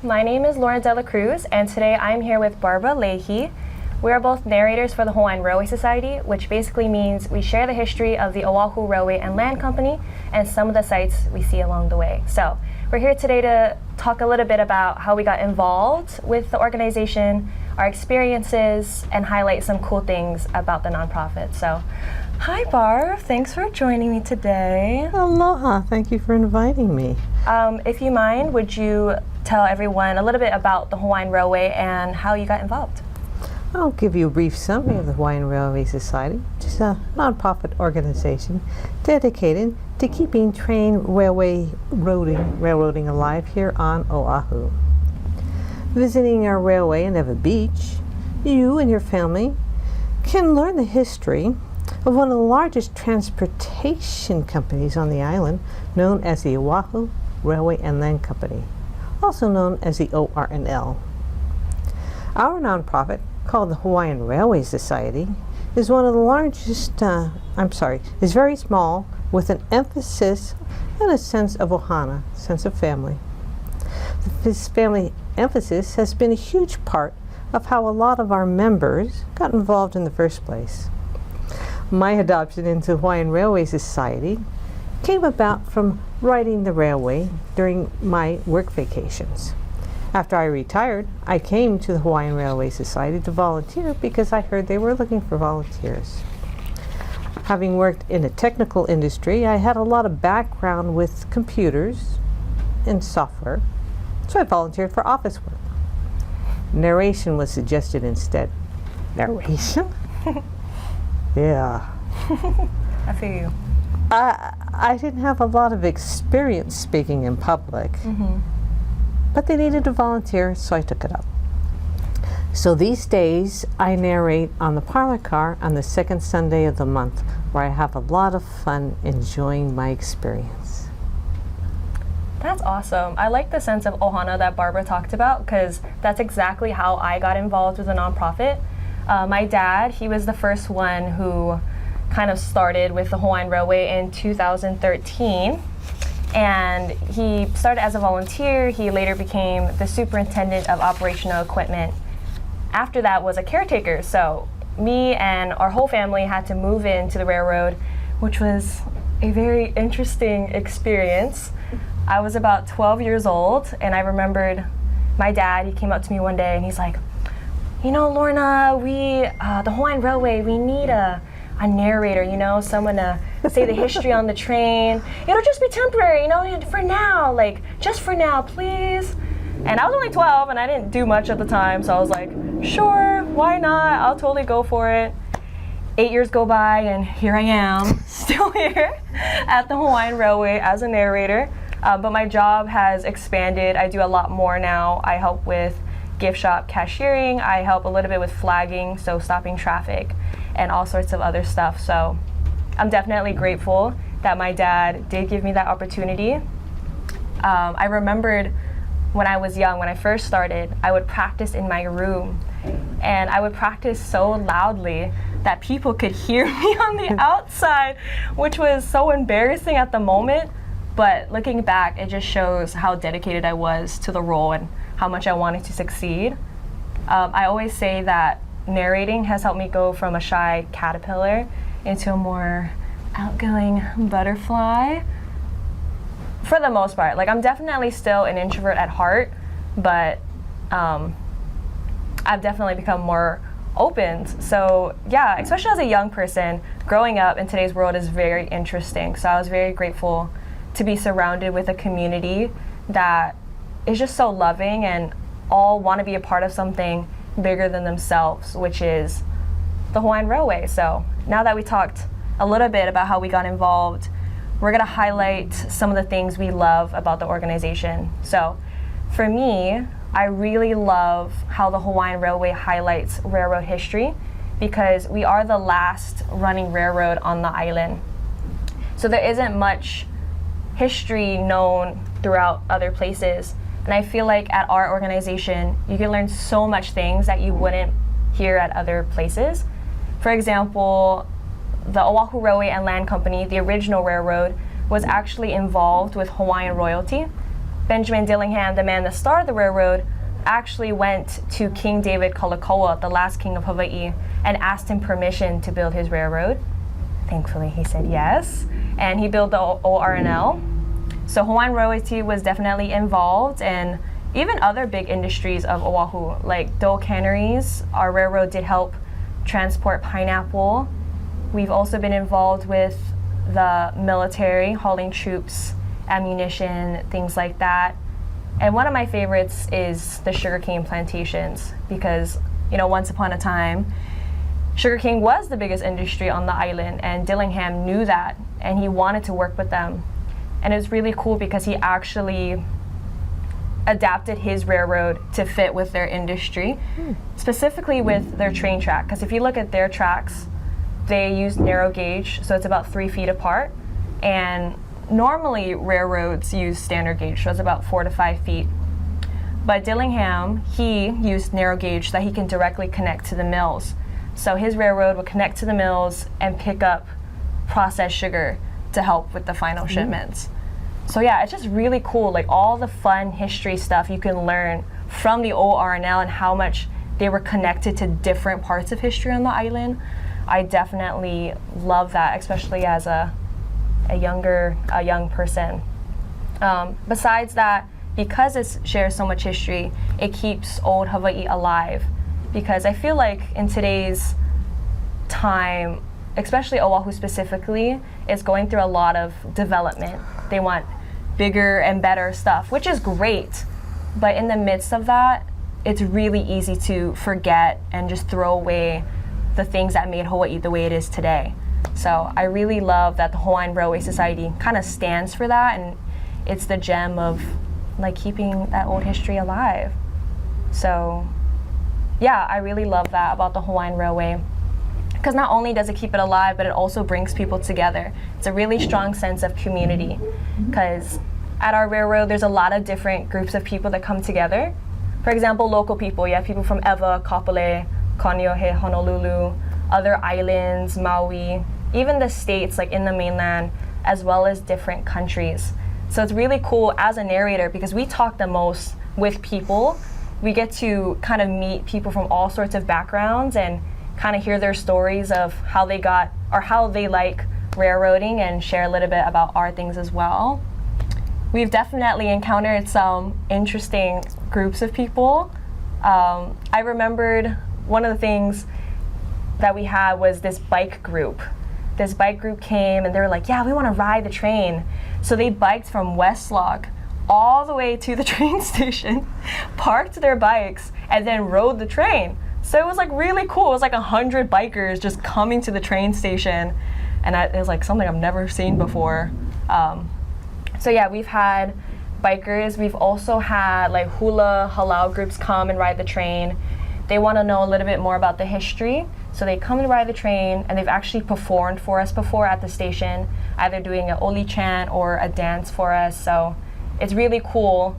my name is Lorna Cruz, and today I'm here with Barbara Leahy. We are both narrators for the Hawaiian Railway Society, which basically means we share the history of the Oahu Railway and Land Company and some of the sites we see along the way. So we're here today to talk a little bit about how we got involved with the organization, our experiences, and highlight some cool things about the nonprofit. So, hi Barb, thanks for joining me today. Aloha, thank you for inviting me. If you mind, would you tell everyone a little bit about the Hawaiian Railway and how you got involved? I'll give you a brief summary of the Hawaiian Railway Society, which is a nonprofit organization dedicated to keeping train railroading alive here on Oahu. Visiting our railway in Ewa Beach, you and your family can learn the history of one of the largest transportation companies on the island, known as the Oahu Railway and Land Company, also known as the ORNL. Our nonprofit, called the Hawaiian Railway Society, is one of the largest, is very small, with an emphasis and a sense of ohana, sense of family. This family emphasis has been a huge part of how a lot of our members got involved in the first place. My adoption into Hawaiian Railway Society came about from riding the railway during my work vacations. After I retired, I came to the Hawaiian Railway Society to volunteer because I heard they were looking for volunteers. Having worked in a technical industry, I had a lot of background with computers and software, so I volunteered for office work. Narration was suggested instead. Narration? Yeah. I feel you. I didn't have a lot of experience speaking in public, but they needed a volunteer, so I took it up. So these days, I narrate on the parlor car on the second Sunday of the month, where I have a lot of fun enjoying my experience. That's awesome. I like the sense of ohana that Barbara talked about, because that's exactly how I got involved with a nonprofit. My dad, he was the first one who kind of started with the Hawaiian Railway in 2013. And he started as a volunteer. He later became the superintendent of operational equipment. After that was a caretaker. So me and our whole family had to move into the railroad, which was a very interesting experience. I was about 12 years old, and I remembered my dad, he came up to me one day and he's like, you know, Lorna, the Hawaiian Railway, we need a narrator, you know, someone to say the history on the train. It'll just be temporary, you know, for now, like, just for now, please. And I was only 12 and I didn't do much at the time, so I was like, sure, why not? I'll totally go for it. 8 years go by and here I am, still here at the Hawaiian Railway as a narrator. But my job has expanded. I do a lot more now. I help with gift shop cashiering. I help a little bit with flagging, so stopping traffic and all sorts of other stuff. So I'm definitely grateful that my dad did give me that opportunity. I remembered when I was young, when I first started, I would practice in my room, and I would practice so loudly that people could hear me on the outside, which was so embarrassing at the moment. But looking back, it just shows how dedicated I was to the role and how much I wanted to succeed. I always say that narrating has helped me go from a shy caterpillar into a more outgoing butterfly. For the most part, like, I'm definitely still an introvert at heart, but I've definitely become more open. So yeah, especially as a young person, growing up in today's world is very interesting. So I was very grateful to be surrounded with a community that is just so loving and all want to be a part of something bigger than themselves, which is the Hawaiian Railway. So now that we talked a little bit about how we got involved, we're going to highlight some of the things we love about the organization. So for me, I really love how the Hawaiian Railway highlights railroad history, because we are the last running railroad on the island. So there isn't much history known throughout other places. And I feel like at our organization, you can learn so much things that you wouldn't hear at other places. For example, the Oahu Railway and Land Company, the original railroad, was actually involved with Hawaiian royalty Benjamin Dillingham, the man that started the railroad, actually went to King David Kalakaua, the last king of Hawaii, and asked him permission to build his railroad. Thankfully, he said yes, and he built the ORNL. So Hawaiian Royalty was definitely involved, and even other big industries of Oahu, like Dole Canneries. Our railroad did help transport pineapple. We've also been involved with the military, hauling troops, ammunition, things like that. And one of my favorites is the sugarcane plantations, because, you know, once upon a time, sugarcane was the biggest industry on the island, and Dillingham knew that, and he wanted to work with them. And it was really cool because he actually adapted his railroad to fit with their industry, specifically with their train track. Because if you look at their tracks, they use narrow gauge, so it's about 3 feet apart. And normally railroads use standard gauge, so it's about 4 to 5 feet. But Dillingham, he used narrow gauge so that he can directly connect to the mills. So his railroad would connect to the mills and pick up processed sugar to help with the final shipments. So yeah, it's just really cool, like all the fun history stuff you can learn from the ORNL and how much they were connected to different parts of history on the island. I definitely love that, especially as a young person. Besides that, because it shares so much history, it keeps old Hawaii alive. Because I feel like in today's time, especially Oahu specifically, is going through a lot of development. They want bigger and better stuff, which is great. But in the midst of that, it's really easy to forget and just throw away the things that made Hawaii the way it is today. So I really love that the Hawaiian Railway Society kind of stands for that, and it's the gem of like keeping that old history alive. So yeah, I really love that about the Hawaiian Railway, because not only does it keep it alive, but it also brings people together. It's a really strong sense of community, because at our railroad, there's a lot of different groups of people that come together. For example, local people. You have people from Ewa, Kapolei, Kaneohe, Honolulu, other islands, Maui, even the states like in the mainland, as well as different countries. So it's really cool as a narrator, because we talk the most with people. We get to kind of meet people from all sorts of backgrounds and kind of hear their stories of how they got or how they like railroading, and share a little bit about our things as well. We've definitely encountered some interesting groups of people. I remembered one of the things that we had was this bike group. This bike group came and they were like, yeah, we want to ride the train. So they biked from West Lock all the way to the train station, parked their bikes, and then rode the train. So it was like really cool. It was like 100 bikers just coming to the train station, and it was like something I've never seen before. So yeah, we've had bikers. We've also had like hula halal groups come and ride the train. They want to know a little bit more about the history, so they come and ride the train, and they've actually performed for us before at the station, either doing an oli chant or a dance for us. So it's really cool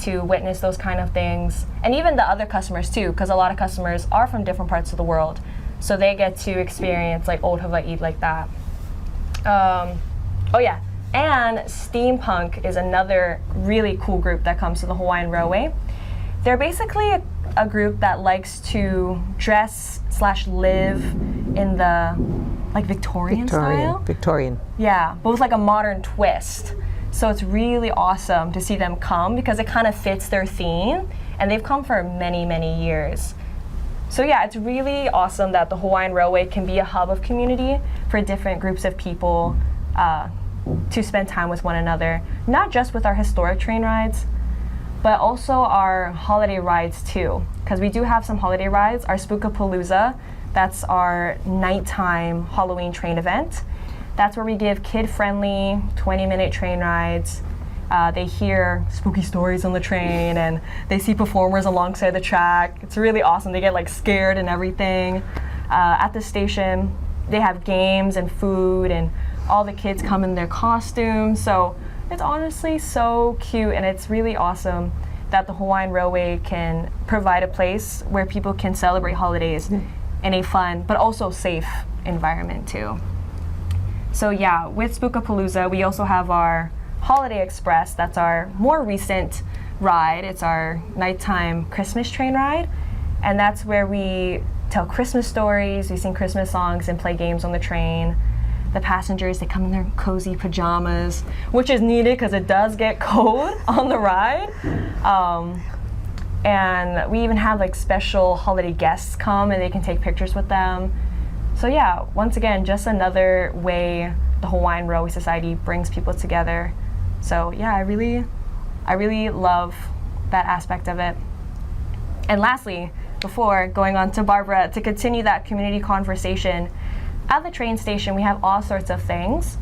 to witness those kind of things. And even the other customers too, because a lot of customers are from different parts of the world, so they get to experience like old Hawaii like that. Oh yeah, and Steampunk is another really cool group that comes to the Hawaiian Railway. They're basically a group that likes to dress / live in the like Victorian style. Victorian. Yeah, but with like a modern twist. So it's really awesome to see them come, because it kind of fits their theme, and they've come for many, many years. So yeah, it's really awesome that the Hawaiian Railway can be a hub of community for different groups of people to spend time with one another, not just with our historic train rides, but also our holiday rides too. Because we do have some holiday rides. Our Spookapalooza, that's our nighttime Halloween train event. That's where we give kid-friendly 20-minute train rides. They hear spooky stories on the train, and they see performers alongside the track. It's really awesome. They get like scared and everything. At the station, they have games and food, and all the kids come in their costumes. So it's honestly so cute, and it's really awesome that the Hawaiian Railway can provide a place where people can celebrate holidays in a fun but also safe environment too. So yeah, with Spookapalooza, we also have our Holiday Express, that's our more recent ride. It's our nighttime Christmas train ride. And that's where we tell Christmas stories, we sing Christmas songs and play games on the train. The passengers, they come in their cozy pajamas, which is needed because it does get cold on the ride. And we even have like special holiday guests come and they can take pictures with them. So yeah, once again, just another way the Hawaiian Railway Society brings people together. So yeah, I really love that aspect of it. And lastly, before going on to Barbara, to continue that community conversation, at the train station we have all sorts of things,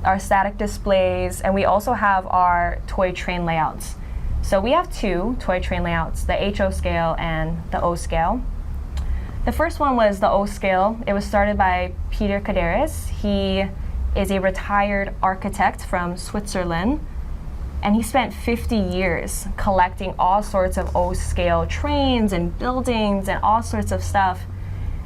our static displays, and we also have our toy train layouts. So we have two toy train layouts, the HO scale and the O scale. The first one was the O scale. It was started by Peter Kaderis. He is a retired architect from Switzerland, and he spent 50 years collecting all sorts of O scale trains and buildings and all sorts of stuff.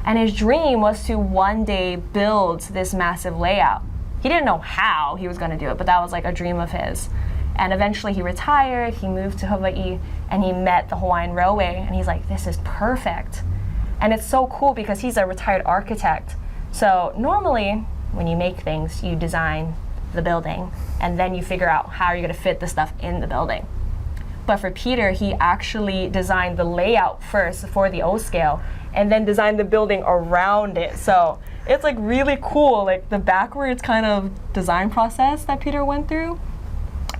And his dream was to one day build this massive layout. He didn't know how he was going to do it, but that was like a dream of his. And eventually he retired, he moved to Hawaii, and he met the Hawaiian Railway, and he's like, this is perfect. And it's so cool because he's a retired architect. So normally, when you make things, you design the building, and then you figure out how you're going to fit the stuff in the building. But for Peter, he actually designed the layout first for the O scale, and then designed the building around it. So it's like really cool, like the backwards kind of design process that Peter went through.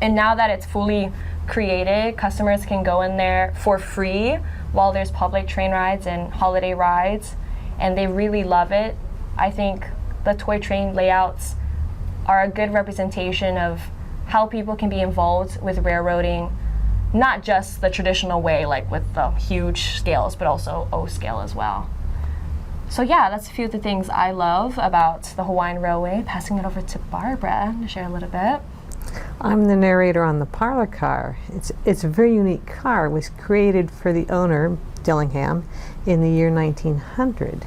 And now that it's fully created, customers can go in there for free while there's public train rides and holiday rides, and they really love it. I think the toy train layouts are a good representation of how people can be involved with railroading, not just the traditional way, like with the huge scales, but also O scale as well. So yeah, that's a few of the things I love about the Hawaiian Railway. Passing it over to Barbara to share a little bit. I'm the narrator on the parlor car. It's a very unique car. It was created for the owner, Dillingham, in the year 1900.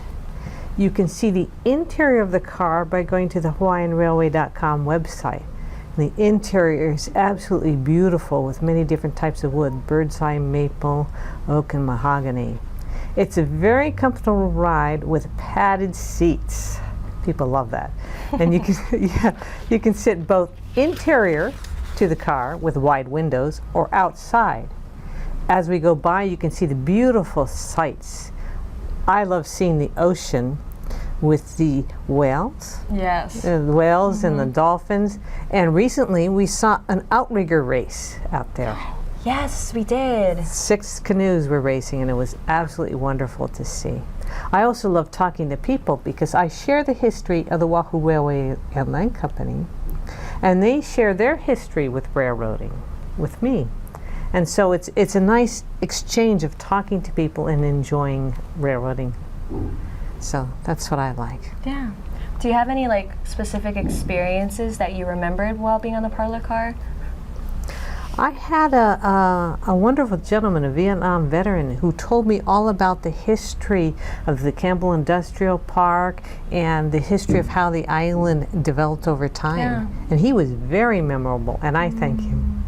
You can see the interior of the car by going to the hawaiianrailway.com website. And the interior is absolutely beautiful with many different types of wood, bird's eye, maple, oak, and mahogany. It's a very comfortable ride with padded seats. People love that. And you can, you can sit both interior to the car with wide windows or outside. As we go by, you can see the beautiful sights. I love seeing the ocean with the whales. Yes. The whales and the dolphins. And recently we saw an outrigger race out there. Yes, we did. 6 canoes were racing, and it was absolutely wonderful to see. I also love talking to people because I share the history of the Oahu Railway and Line Company, and they share their history with railroading with me. And so it's a nice exchange of talking to people and enjoying railroading. So that's what I like. Yeah. Do you have any like specific experiences that you remembered while being on the parlor car? I had a wonderful gentleman, a Vietnam veteran, who told me all about the history of the Campbell Industrial Park and the history of how the island developed over time. Yeah. And he was very memorable, and I thank him.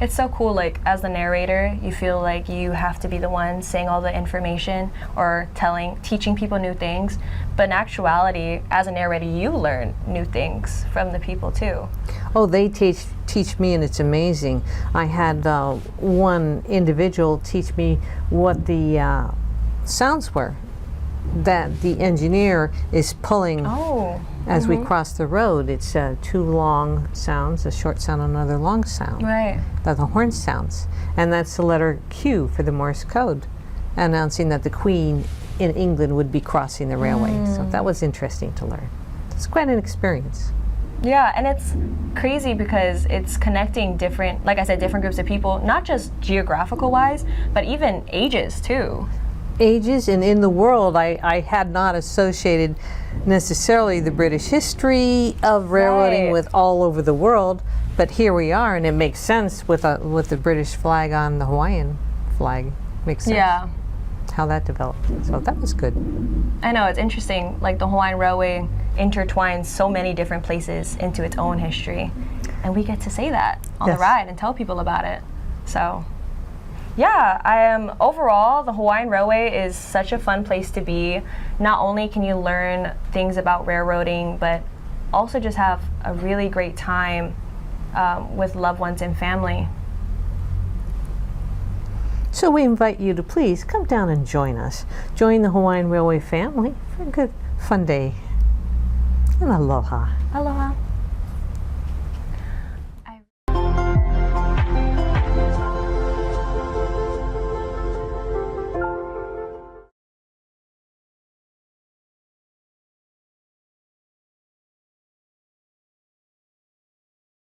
It's so cool, like as the narrator, you feel like you have to be the one saying all the information or teaching people new things. But in actuality, as a narrator, you learn new things from the people too. Oh, they teach me, and it's amazing. I had one individual teach me what the sounds were that the engineer is pulling as we cross the road. It's 2 long sounds, a short sound, another long sound. Right. That's the horn sounds. And that's the letter Q for the Morse code, announcing that the Queen in England would be crossing the railway. So that was interesting to learn. It's quite an experience. Yeah, and it's crazy because it's connecting different, like I said, different groups of people, not just geographical wise, but even ages too. Ages, and in the world, I had not associated necessarily the British history of railroading with all over the world, but here we are, and it makes sense with the British flag on the Hawaiian flag. Makes sense. Yeah. How that developed. So that was good. I know, it's interesting, like the Hawaiian Railway intertwines so many different places into its own history. and we get to say that on Yes. the ride and tell people about it. So yeah, overall, the Hawaiian Railway is such a fun place to be. Not only can you learn things about railroading, but also just have a really great time with loved ones and family. So we invite you to please come down and join us. Join the Hawaiian Railway family for a good, fun day. And aloha. Aloha.